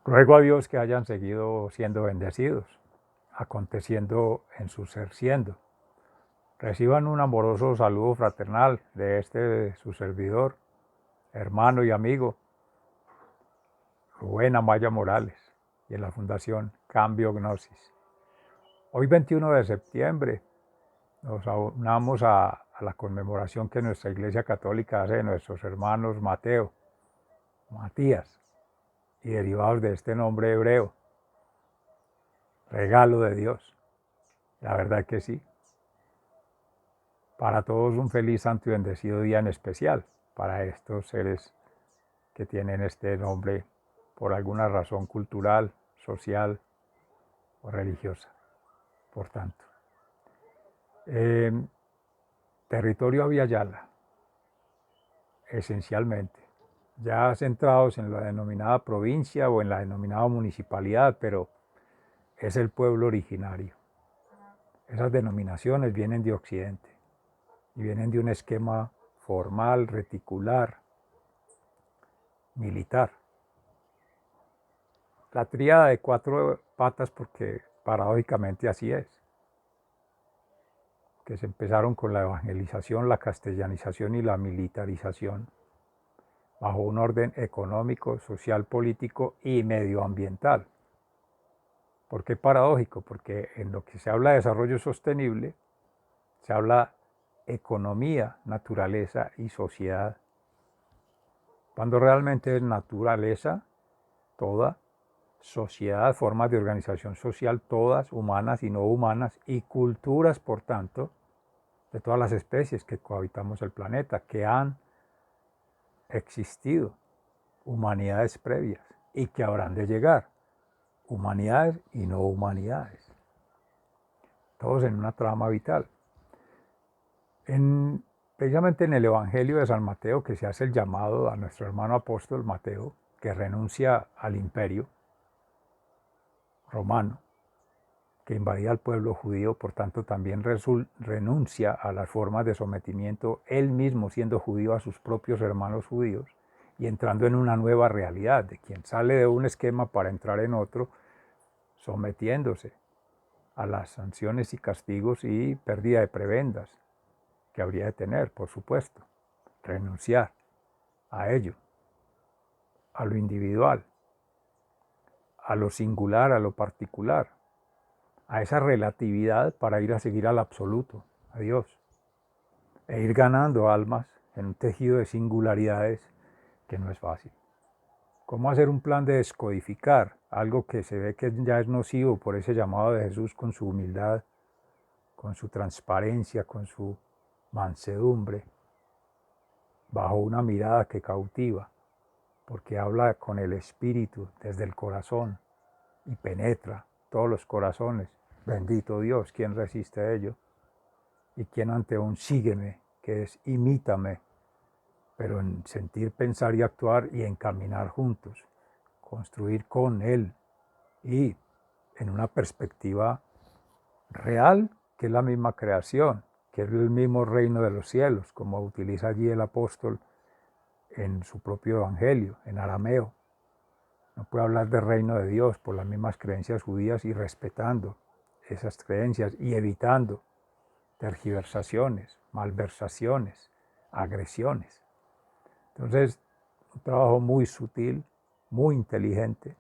Ruego a Dios que hayan seguido siendo bendecidos, aconteciendo en su ser siendo. Reciban un amoroso saludo fraternal de su servidor, hermano y amigo, Rubén Amaya Morales, y en la Fundación Cambio Gnosis. Hoy 21 de septiembre nos aunamos a la conmemoración que nuestra Iglesia Católica hace de nuestros hermanos Mateo, Matías, y derivados de este nombre hebreo, regalo de Dios. La verdad que sí. Para todos un feliz, santo y bendecido día en especial, para estos seres que tienen este nombre por alguna razón cultural, social o religiosa. Por tanto, territorio Aviala, esencialmente, ya centrados en la denominada provincia o en la denominada municipalidad, pero es el pueblo originario. Esas denominaciones vienen de Occidente y vienen de un esquema formal, reticular, militar. La tríada de 4 patas, porque paradójicamente así es, que se empezaron con la evangelización, la castellanización y la militarización, bajo un orden económico, social, político y medioambiental. ¿Por qué paradójico? Porque en lo que se habla de desarrollo sostenible, se habla economía, naturaleza y sociedad, cuando realmente es naturaleza toda, sociedad, formas de organización social, todas humanas y no humanas, y culturas, por tanto, de todas las especies que cohabitamos el planeta, que han existido, humanidades previas, y que habrán de llegar, humanidades y no humanidades, todos en una trama vital. Precisamente en el Evangelio de San Mateo, que se hace el llamado a nuestro hermano apóstol Mateo, que renuncia al imperio romano, que invadía al pueblo judío, por tanto también renuncia a las formas de sometimiento, él mismo siendo judío, a sus propios hermanos judíos, y entrando en una nueva realidad, de quien sale de un esquema para entrar en otro, sometiéndose a las sanciones y castigos y pérdida de prebendas que habría de tener, por supuesto, renunciar a ello, a lo individual, a lo singular, a lo particular, a esa relatividad para ir a seguir al absoluto, a Dios, e ir ganando almas en un tejido de singularidades que no es fácil. ¿Cómo hacer un plan de descodificar algo que se ve que ya es nocivo por ese llamado de Jesús, con su humildad, con su transparencia, con su mansedumbre, bajo una mirada que cautiva, porque habla con el espíritu desde el corazón y penetra todos los corazones? Bendito Dios, ¿quién resiste ello? Y quién ante un sígueme, que es imítame, pero en sentir, pensar y actuar y en caminar juntos, construir con Él y en una perspectiva real, que es la misma creación, que es el mismo reino de los cielos, como utiliza allí el apóstol en su propio evangelio, en arameo. No puede hablar de reino de Dios por las mismas creencias judías y respetando esas creencias y evitando tergiversaciones, malversaciones, agresiones. Entonces, un trabajo muy sutil, muy inteligente,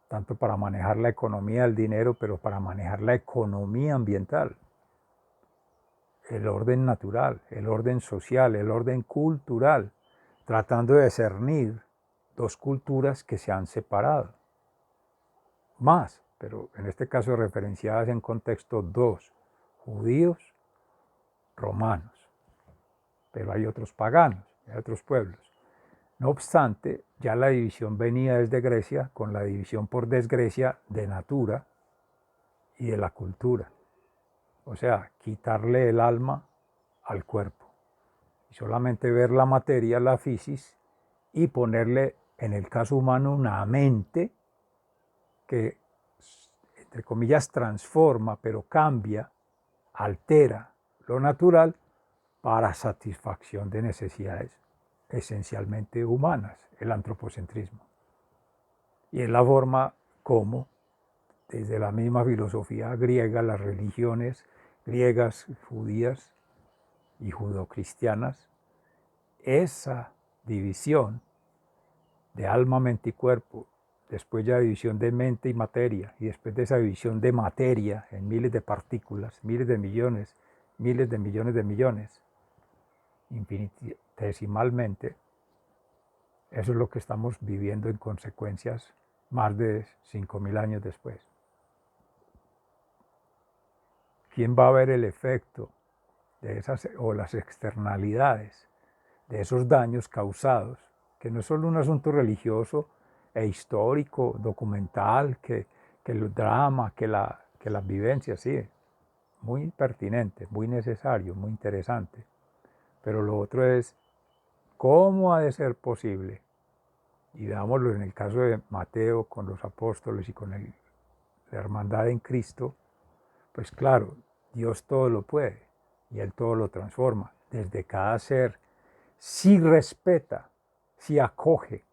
tanto para manejar la economía del dinero, pero para manejar la economía ambiental, el orden natural, el orden social, el orden cultural, tratando de discernir dos culturas que se han separado. Más, pero en este caso referenciadas en contexto dos, judíos, romanos, pero hay otros paganos, hay otros pueblos. No obstante, ya la división venía desde Grecia, con la división por desgrecia de natura y de la cultura. O sea, quitarle el alma al cuerpo y solamente ver la materia, la fisis, y ponerle, en el caso humano, una mente que, entre comillas, transforma, pero cambia, altera lo natural para satisfacción de necesidades esencialmente humanas, el antropocentrismo. Y es la forma como, desde la misma filosofía griega, las religiones griegas, judías y judocristianas, esa división de alma, mente y cuerpo, después ya división de mente y materia, y después de esa división de materia en miles de partículas, miles de millones de millones, infinitesimalmente, eso es lo que estamos viviendo en consecuencias más de 5.000 años después. ¿Quién va a ver el efecto de esas o las externalidades de esos daños causados, que no es solo un asunto religioso e histórico, documental, que el drama, que las vivencias, sí, muy pertinente, muy necesario, muy interesante, pero lo otro es cómo ha de ser posible, y veámoslo en el caso de Mateo con los apóstoles y con la hermandad en Cristo, pues claro, Dios todo lo puede y Él todo lo transforma. Desde cada ser, si respeta, si acoge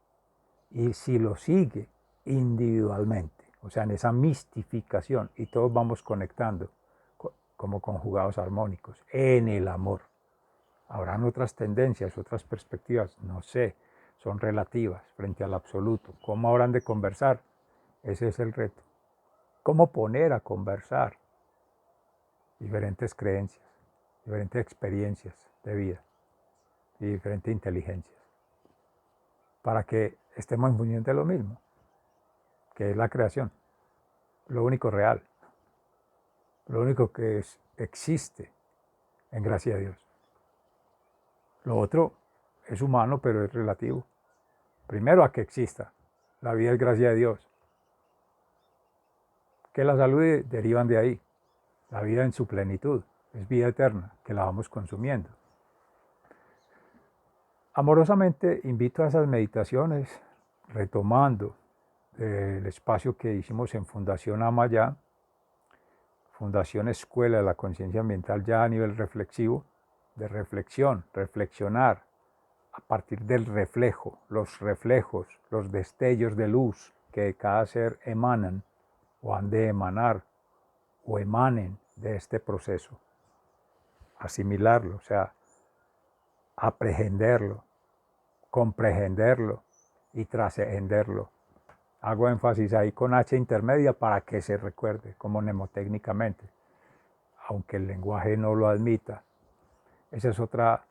y si lo sigue individualmente, o sea, en esa mistificación, y todos vamos conectando como conjugados armónicos, en el amor. Habrán otras tendencias, otras perspectivas, no sé, son relativas frente al absoluto. ¿Cómo habrán de conversar? Ese es el reto. ¿Cómo poner a conversar diferentes creencias, diferentes experiencias de vida y diferentes inteligencias, para que estemos en función de lo mismo, que es la creación, lo único real, lo único que existe en gracia de Dios? Lo otro es humano, pero es relativo. Primero a que exista. La vida es gracia de Dios. Que la salud derivan de ahí. La vida en su plenitud es vida eterna, que la vamos consumiendo. Amorosamente invito a esas meditaciones, retomando el espacio que hicimos en Fundación Amaya, Fundación Escuela de la Conciencia Ambiental ya a nivel reflexivo, de reflexión, reflexionar a partir del reflejo, los reflejos, los destellos de luz que de cada ser emanan o han de emanar o emanen de este proceso. Asimilarlo, o sea, aprehenderlo, comprehenderlo y trascenderlo. Hago énfasis ahí con H intermedia para que se recuerde, como mnemotécnicamente, aunque el lenguaje no lo admita. Esa es otra,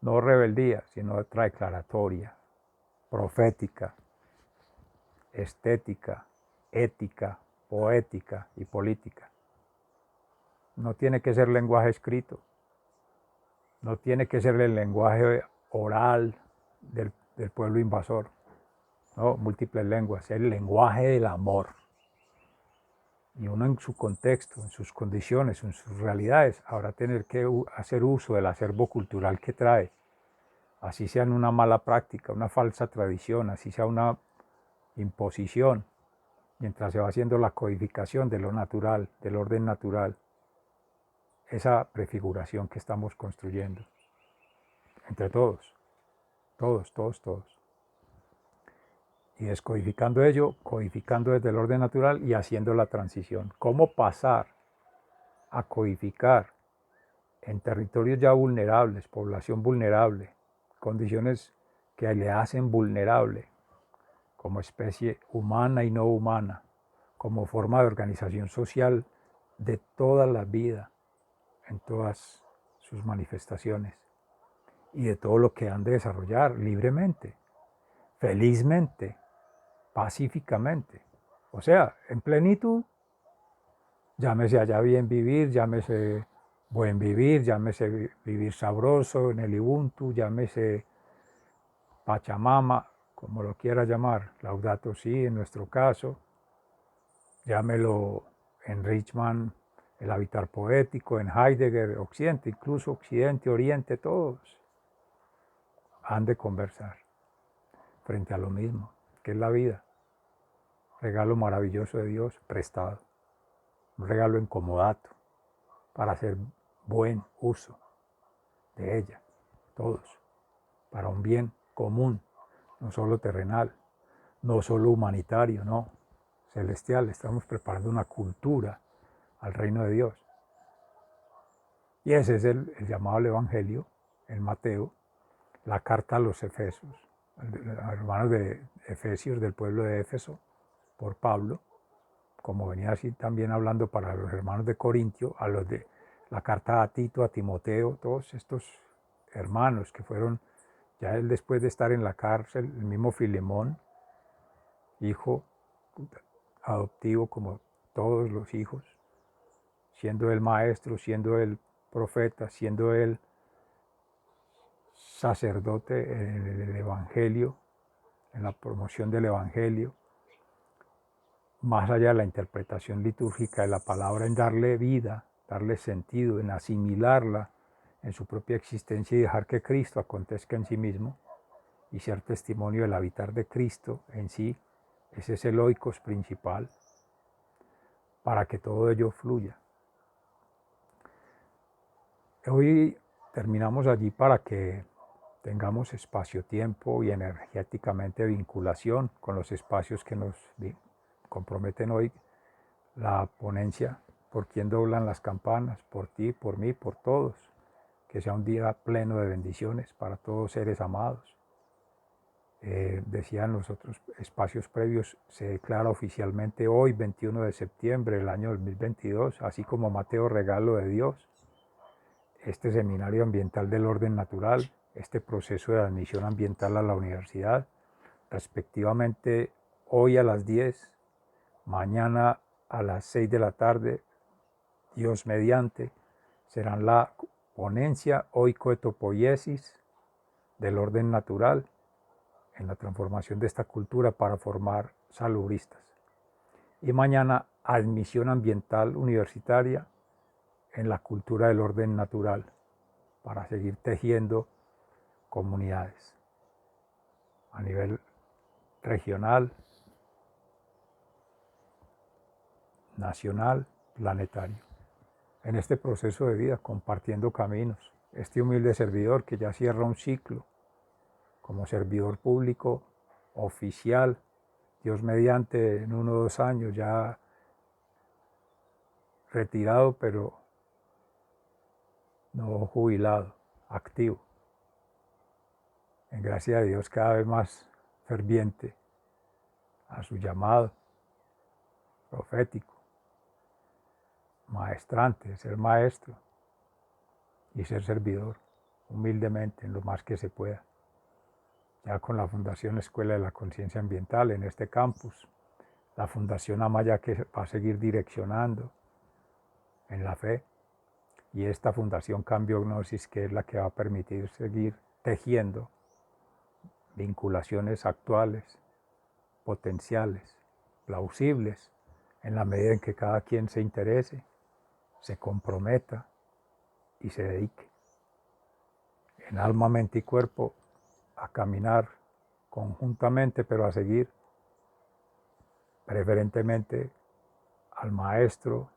no rebeldía, sino otra declaratoria, profética, estética, ética, poética y política. No tiene que ser lenguaje escrito, no tiene que ser el lenguaje oral del pueblo invasor, no, múltiples lenguas, es el lenguaje del amor. Y uno en su contexto, en sus condiciones, en sus realidades, habrá tener que hacer uso del acervo cultural que trae, así sea en una mala práctica, una falsa tradición, así sea una imposición, mientras se va haciendo la codificación de lo natural, del orden natural, esa prefiguración que estamos construyendo, entre todos, todos. Y descodificando ello, codificando desde el orden natural y haciendo la transición. ¿Cómo pasar a codificar en territorios ya vulnerables, población vulnerable, condiciones que le hacen vulnerable como especie humana y no humana, como forma de organización social de toda la vida, en todas sus manifestaciones, y de todo lo que han de desarrollar libremente, felizmente, pacíficamente, o sea, en plenitud, llámese allá bien vivir, llámese buen vivir, llámese vivir sabroso en el Ubuntu, llámese Pachamama, como lo quiera llamar, Laudato Si en nuestro caso, llámelo en Richman el habitar poético, en Heidegger, Occidente, incluso Occidente, Oriente, todos han de conversar frente a lo mismo, que es la vida, regalo maravilloso de Dios prestado, un regalo incomodato para hacer buen uso de ella, todos, para un bien común, no solo terrenal, no solo humanitario, no, celestial. Estamos preparando una cultura al reino de Dios. Y ese es el llamado al Evangelio, en Mateo, la carta a los Efesios, hermanos de Efesios del pueblo de Éfeso, por Pablo, como venía así también hablando para los hermanos de Corintio, a los de la carta a Tito, a Timoteo, todos estos hermanos que fueron, ya él después de estar en la cárcel, el mismo Filemón, hijo adoptivo como todos los hijos, siendo él maestro, siendo él profeta, siendo él sacerdote en el Evangelio, en la promoción del Evangelio, más allá de la interpretación litúrgica de la palabra, en darle vida, darle sentido, en asimilarla en su propia existencia y dejar que Cristo acontezca en sí mismo y ser testimonio del habitar de Cristo en sí. Ese es el oikos principal para que todo ello fluya. Hoy terminamos allí para que tengamos espacio-tiempo y energéticamente vinculación con los espacios que nos comprometen hoy, la ponencia, por quien doblan las campanas, por ti, por mí, por todos, que sea un día pleno de bendiciones para todos seres amados. Decían los otros espacios previos, se declara oficialmente hoy, 21 de septiembre del año 2022, así como Mateo Regalo de Dios, este seminario ambiental del orden natural, este proceso de admisión ambiental a la universidad, respectivamente hoy a las 10, mañana a las 6 de la tarde, Dios mediante, serán la ponencia oikoetopoiesis del orden natural en la transformación de esta cultura para formar salubristas. Y mañana admisión ambiental universitaria en la cultura del orden natural para seguir tejiendo comunidades a nivel regional, nacional, planetario. En este proceso de vida, compartiendo caminos, este humilde servidor que ya cierra un ciclo como servidor público, oficial, Dios mediante, en 1 o 2 años ya retirado, pero no jubilado, activo. En gracia de Dios cada vez más ferviente a su llamado profético, maestrante, ser maestro y ser servidor, humildemente, en lo más que se pueda. Ya con la Fundación Escuela de la Conciencia Ambiental en este campus, la Fundación Amaya que va a seguir direccionando en la fe, y esta Fundación Cambio Gnosis que es la que va a permitir seguir tejiendo vinculaciones actuales, potenciales, plausibles, en la medida en que cada quien se interese, se comprometa y se dedique en alma, mente y cuerpo a caminar conjuntamente, pero a seguir preferentemente al Maestro,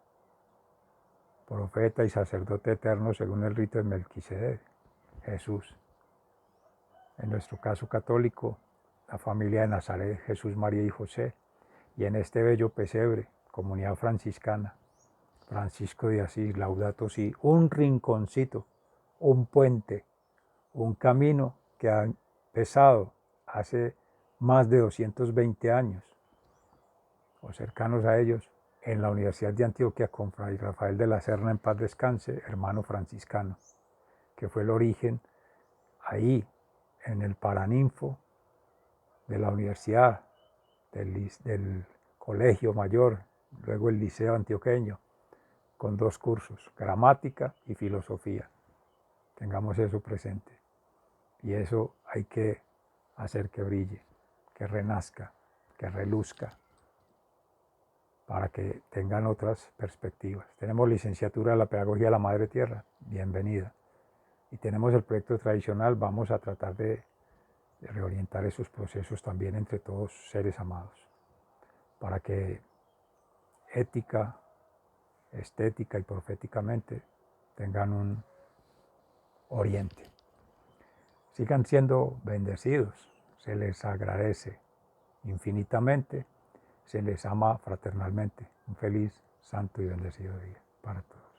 profeta y sacerdote eterno según el rito de Melquisedec, Jesús. En nuestro caso católico, la familia de Nazaret, Jesús, María y José, y en este bello pesebre, comunidad franciscana, Francisco de Asís, Laudato Si, un rinconcito, un puente, un camino que ha empezado hace más de 220 años, o cercanos a ellos, en la Universidad de Antioquia con Fray Rafael de la Serna, en paz descanse, hermano franciscano, que fue el origen ahí, en el Paraninfo de la universidad, del colegio mayor, luego el liceo antioqueño, con 2 cursos, gramática y filosofía. Tengamos eso presente. Y eso hay que hacer que brille, que renazca, que reluzca, para que tengan otras perspectivas. Tenemos licenciatura de la Pedagogía de la Madre Tierra, bienvenida. Y tenemos el proyecto tradicional, vamos a tratar de reorientar esos procesos también entre todos seres amados, para que ética, estética y proféticamente tengan un oriente. Sigan siendo bendecidos, se les agradece infinitamente. Se les ama fraternalmente. Un feliz, santo y bendecido día para todos.